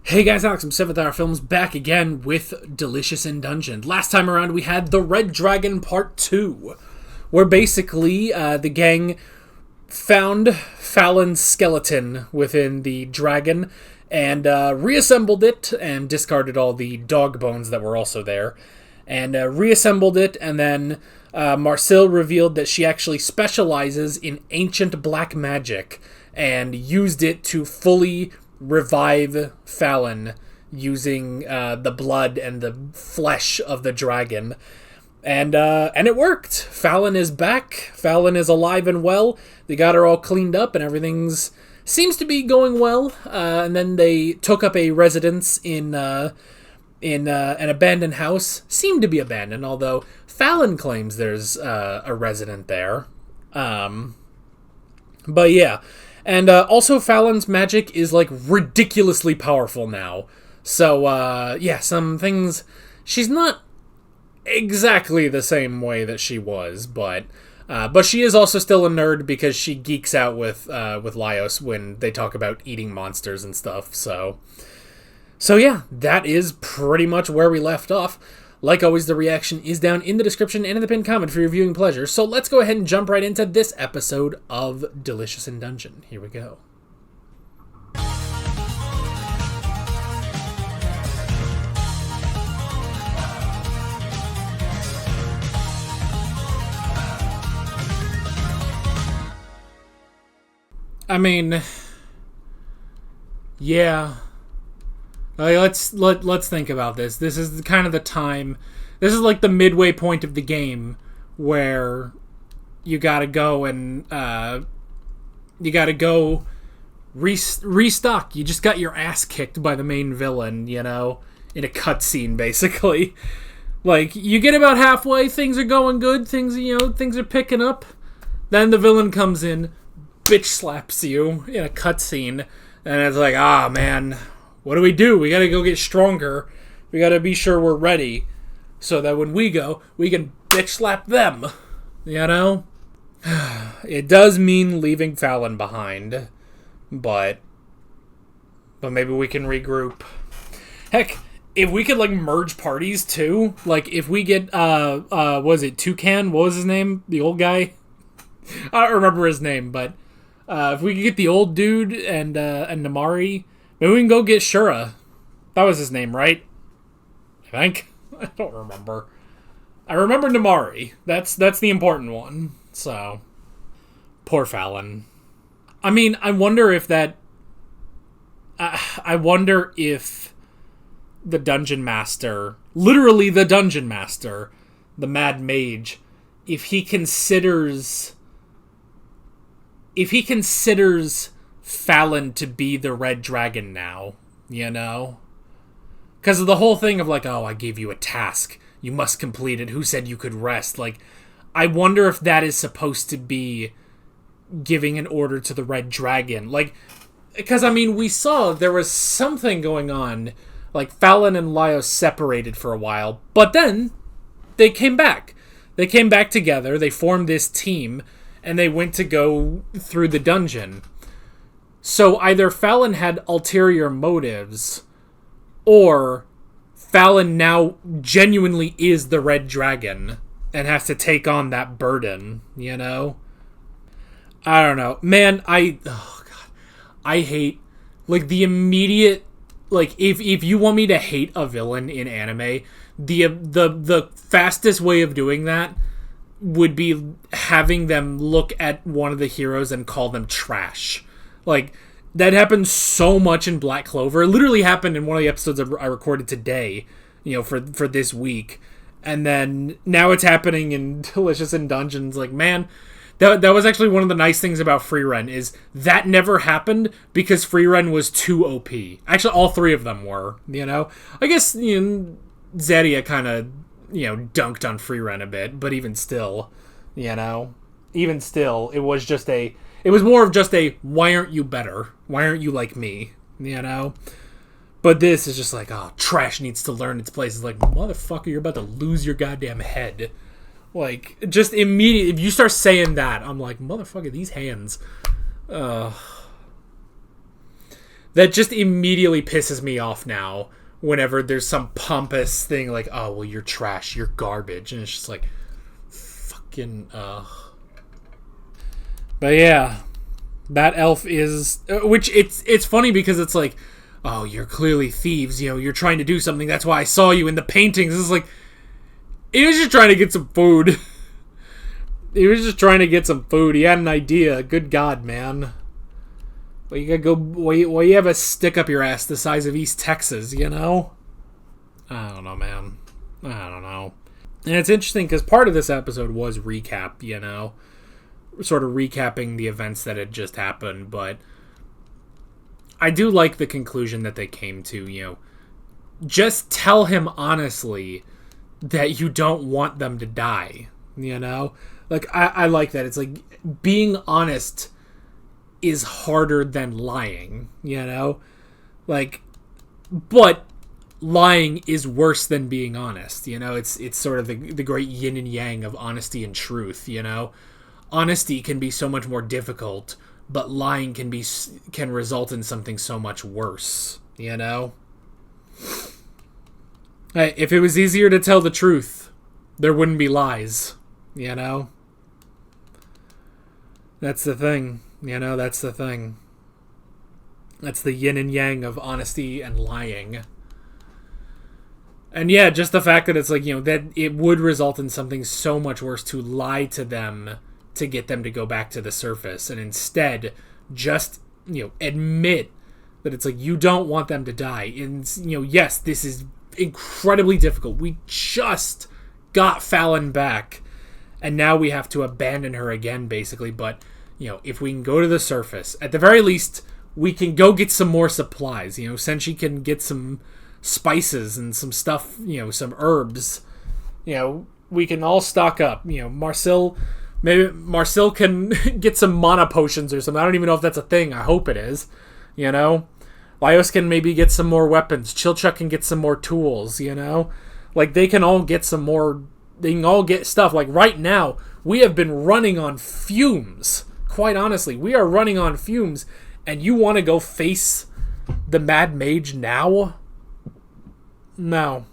Hey guys, Alex from 7th Hour Films back again with Delicious in Dungeon. Last time around we had The Red Dragon Part 2, where basically the gang found Fallon's skeleton within the dragon and reassembled it and discarded all the dog bones that were also there. And reassembled it, and then Marcille revealed that she actually specializes in ancient black magic and used it to fully revive Fallon using the blood and the flesh of the dragon. And it worked. Fallon is back. Fallon is alive and well. They got her all cleaned up and everything's seems to be going well. And then they took up a residence in an abandoned house. Seemed to be abandoned, although Fallon claims there's a resident there. But yeah. And also Fallon's magic is like ridiculously powerful now. So yeah, some things she's not exactly the same way that she was, but she is also still a nerd because she geeks out with Laios when they talk about eating monsters and stuff. So yeah, that is pretty much where we left off. Like always, the reaction is down in the description and in the pinned comment for your viewing pleasure. So let's go ahead and jump right into this episode of Delicious in Dungeon. Here we go. I mean, yeah. Let's think about this. This is kind of the time. This is like the midway point of the game where you gotta go and restock. You just got your ass kicked by the main villain, you know, in a cutscene basically. Like you get about halfway, things are going good, things are picking up. Then the villain comes in, bitch slaps you in a cutscene, and it's like, ah man. What do? We gotta go get stronger. We gotta be sure we're ready so that when we go, we can bitch slap them. You know? It does mean leaving Fallon behind, but maybe we can regroup. Heck, if we could like merge parties too, like if we get was it Toucan? What was his name? The old guy? I don't remember his name, but if we could get the old dude and Namari. Maybe we can go get Shura. That was his name, right? I think. I don't remember. I remember Namari. That's the important one. So, poor Fallon. I mean, I wonder if the Dungeon Master, literally the Dungeon Master, the Mad Mage, if he considers Fallon to be the Red Dragon now, you know? Because of the whole thing of like, oh, I gave you a task. You must complete it. Who said you could rest? Like, I wonder if that is supposed to be giving an order to the Red Dragon. Like, because, I mean, we saw there was something going on. Like, Fallon and Laios separated for a while. But then, they came back. They came back together. They formed this team. And they went to go through the dungeon. So either Fallon had ulterior motives, or Fallon now genuinely is the Red Dragon and has to take on that burden, you know? I don't know. Man, I hate, like, the immediate, like, if you want me to hate a villain in anime, the fastest way of doing that would be having them look at one of the heroes and call them trash. Like, that happened so much in Black Clover. It literally happened in one of the episodes I recorded today, you know, for this week. And then now it's happening in Delicious in Dungeons. Like, man, that was actually one of the nice things about Frieren is that never happened because Frieren was too OP. Actually, all three of them were, you know? I guess, you know, Zedia kind of, you know, dunked on Frieren a bit, but even still, you know? Even still, it was more of just a, why aren't you better? Why aren't you like me? You know? But this is just like, oh, trash needs to learn its place. It's like, motherfucker, you're about to lose your goddamn head. Like, just immediately, if you start saying that, I'm like, motherfucker, these hands. That just immediately pisses me off now. Whenever there's some pompous thing like, oh, well, you're trash, you're garbage. And it's just like, fucking, But yeah, that elf is... which, it's funny because it's like, oh, you're clearly thieves, you're trying to do something, that's why I saw you in the paintings. It's like, he was just trying to get some food. He was just trying to get some food. He had an idea. Good God, man. Well, you gotta go... Well, you have a stick up your ass the size of East Texas, I don't know, man. I don't know. And it's interesting because part of this episode was recap, sort of recapping the events that had just happened, but I do like the conclusion that they came to, just tell him honestly that you don't want them to die, Like, I like that. It's like, being honest is harder than lying, Like, but lying is worse than being honest, It's sort of the great yin and yang of honesty and truth, Honesty can be so much more difficult, but lying can result in something so much worse, Hey, if it was easier to tell the truth, there wouldn't be lies, That's the thing. That's the thing. That's the yin and yang of honesty and lying. And yeah, just the fact that it's like, that it would result in something so much worse to lie to them to get them to go back to the surface. And instead, just, admit that it's like, you don't want them to die. And, yes, this is incredibly difficult. We just got Fallon back. And now we have to abandon her again, basically. But, if we can go to the surface, at the very least, we can go get some more supplies. Senshi can get some spices and some stuff, some herbs. We can all stock up. Marcel can get some mana potions or something. I don't even know if that's a thing. I hope it is. Laios can maybe get some more weapons. Chilchuck can get some more tools, Like, they can all get some more... They can all get stuff. Like, right now, we have been running on fumes. Quite honestly, we are running on fumes. And you want to go face the Mad Mage now? No.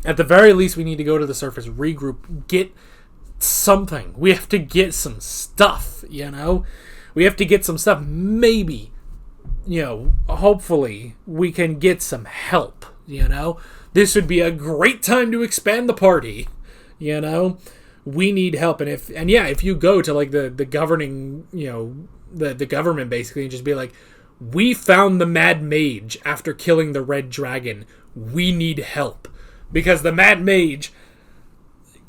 At the very least, we need to go to the surface, regroup, get something. We have to get some stuff, We have to get some stuff. Maybe, hopefully, we can get some help, This would be a great time to expand the party, We need help. And if you go to, like, the governing, the government, basically, and just be like, we found the Mad Mage after killing the Red Dragon. We need help. Because the Mad Mage,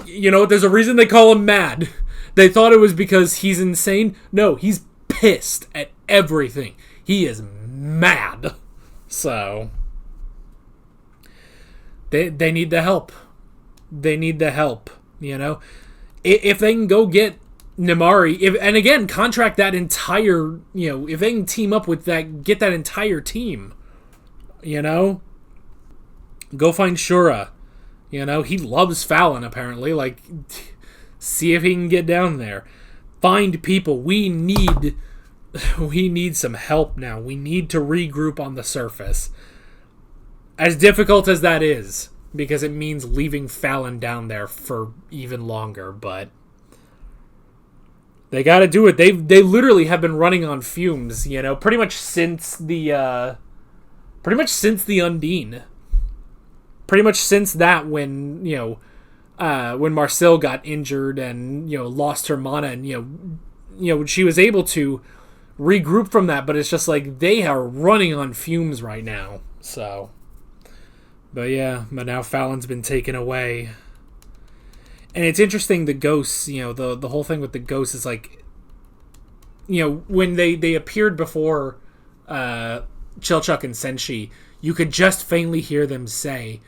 there's a reason they call him mad. They thought it was because he's insane. No, he's pissed at everything. He is mad. So, they need the help. They need the help, If they can go get Nymari, and again, contract that entire, if they can team up with that, get that entire team, Go find Shura. He loves Fallon, apparently. Like, see if he can get down there. Find people. We need some help now. We need to regroup on the surface. As difficult as that is, because it means leaving Fallon down there for even longer, but they gotta do it. They literally have been running on fumes, pretty much since the Undine. Pretty much since that, when Marcel got injured and lost her mana, and she was able to regroup from that, but it's just like they are running on fumes right now. So, but now Fallon's been taken away, and it's interesting. The ghosts, the whole thing with the ghosts is like, when they appeared before Chilchuck and Senshi, you could just faintly hear them say,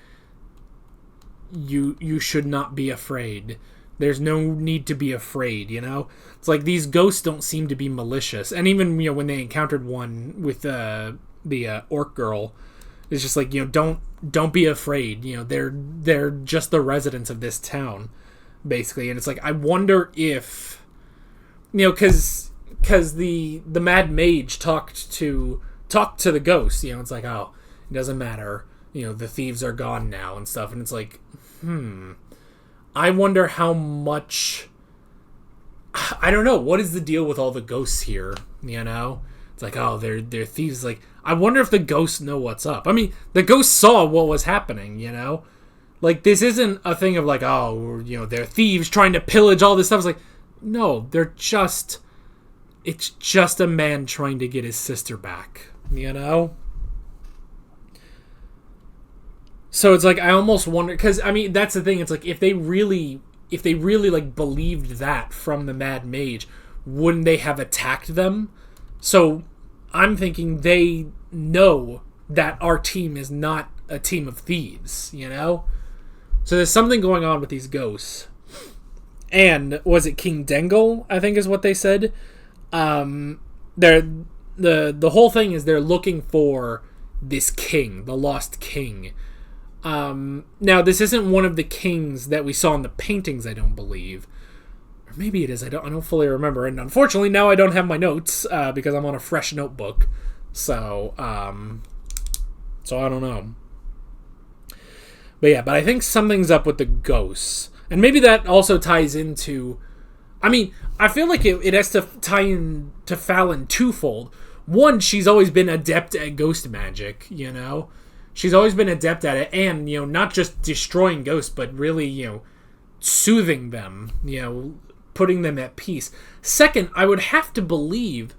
you should not be afraid. There's no need to be afraid, It's like these ghosts don't seem to be malicious. And even, when they encountered one with the orc girl, it's just like, don't be afraid. They're just the residents of this town, basically. And it's like, I wonder if, because the Mad Mage talked to talk to the ghost. You know, it's like, oh, it doesn't matter. You know, the thieves are gone now and stuff. And it's like, I wonder how much... I don't know. What is the deal with all the ghosts here? You know? It's like, oh, they're thieves. Like, I wonder if the ghosts know what's up. I mean, the ghosts saw what was happening, you know? Like, this isn't a thing of like, oh, you know, they're thieves trying to pillage all this stuff. It's like, no, it's just a man trying to get his sister back, you know? So it's like, I almost wonder, because, I mean, that's the thing. It's like, if they really like believed that from the Mad Mage, wouldn't they have attacked them? So I'm thinking they know that our team is not a team of thieves, you know? So there's something going on with these ghosts. And was it King Dengle, I think is what they said? The whole thing is they're looking for this king, the lost king. Now, this isn't one of the kings that we saw in the paintings, I don't believe. Or maybe it is. I don't fully remember. And unfortunately, now I don't have my notes because I'm on a fresh notebook. So I don't know. But yeah, but I think something's up with the ghosts. And maybe that also ties into... I mean, I feel like it has to tie in to Fallon twofold. One, she's always been adept at ghost magic, you know? She's always been adept at it, and, you know, not just destroying ghosts, but really, you know, soothing them, you know, putting them at peace. Second, I would have to believe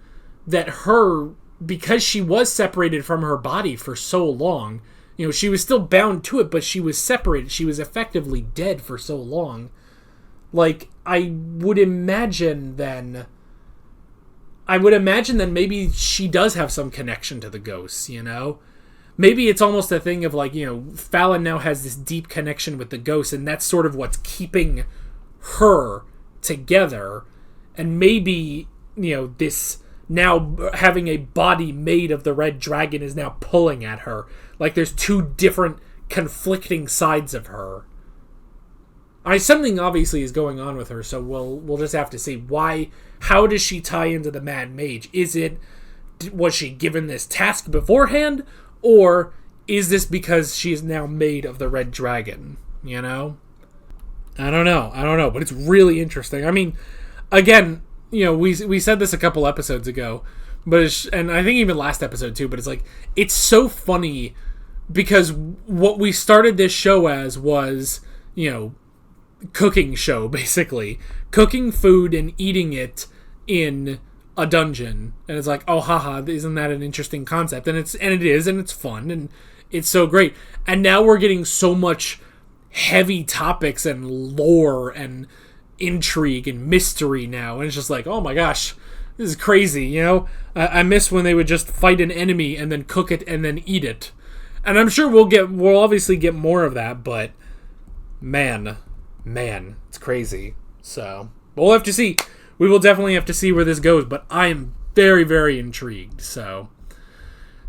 that her, because she was separated from her body for so long, you know, she was still bound to it, but she was separated. She was effectively dead for so long. Like, I would imagine then maybe she does have some connection to the ghosts, you know? Maybe it's almost a thing of like, you know, Fallon now has this deep connection with the ghosts, and that's sort of what's keeping her together. And maybe, you know, this now having a body made of the red dragon is now pulling at her. Like there's two different conflicting sides of her. Something obviously is going on with her, so we'll just have to see how does she tie into the Mad Mage? Was she given this task beforehand? Or is this because she is now made of the red dragon? You know? I don't know, but it's really interesting. I mean, again, you know, we said this a couple episodes ago, and I think even last episode too, but it's like, it's so funny because what we started this show as was, you know, cooking show, basically. Cooking food and eating it in a dungeon. And it's like, oh, haha, isn't that an interesting concept? And it is, and it's fun, and it's so great. And now we're getting so much heavy topics and lore and intrigue and mystery now. And it's just like, oh my gosh, this is crazy, you know? I miss when they would just fight an enemy and then cook it and then eat it. And I'm sure we'll obviously get more of that, but man, it's crazy. So we'll have to see. We will definitely have to see where this goes, but I am very, very intrigued. So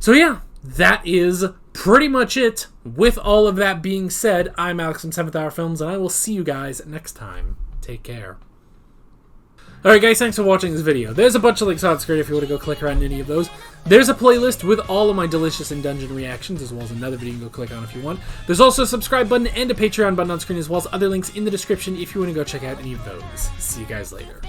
yeah, that is pretty much it. With all of that being said, I'm Alex from 7th Hour Films, and I will see you guys next time. Take care. Alright guys, thanks for watching this video. There's a bunch of links on screen if you want to go click around any of those. There's a playlist with all of my delicious in dungeon reactions, as well as another video you can go click on if you want. There's also a subscribe button and a Patreon button on screen, as well as other links in the description if you want to go check out any of those. See you guys later.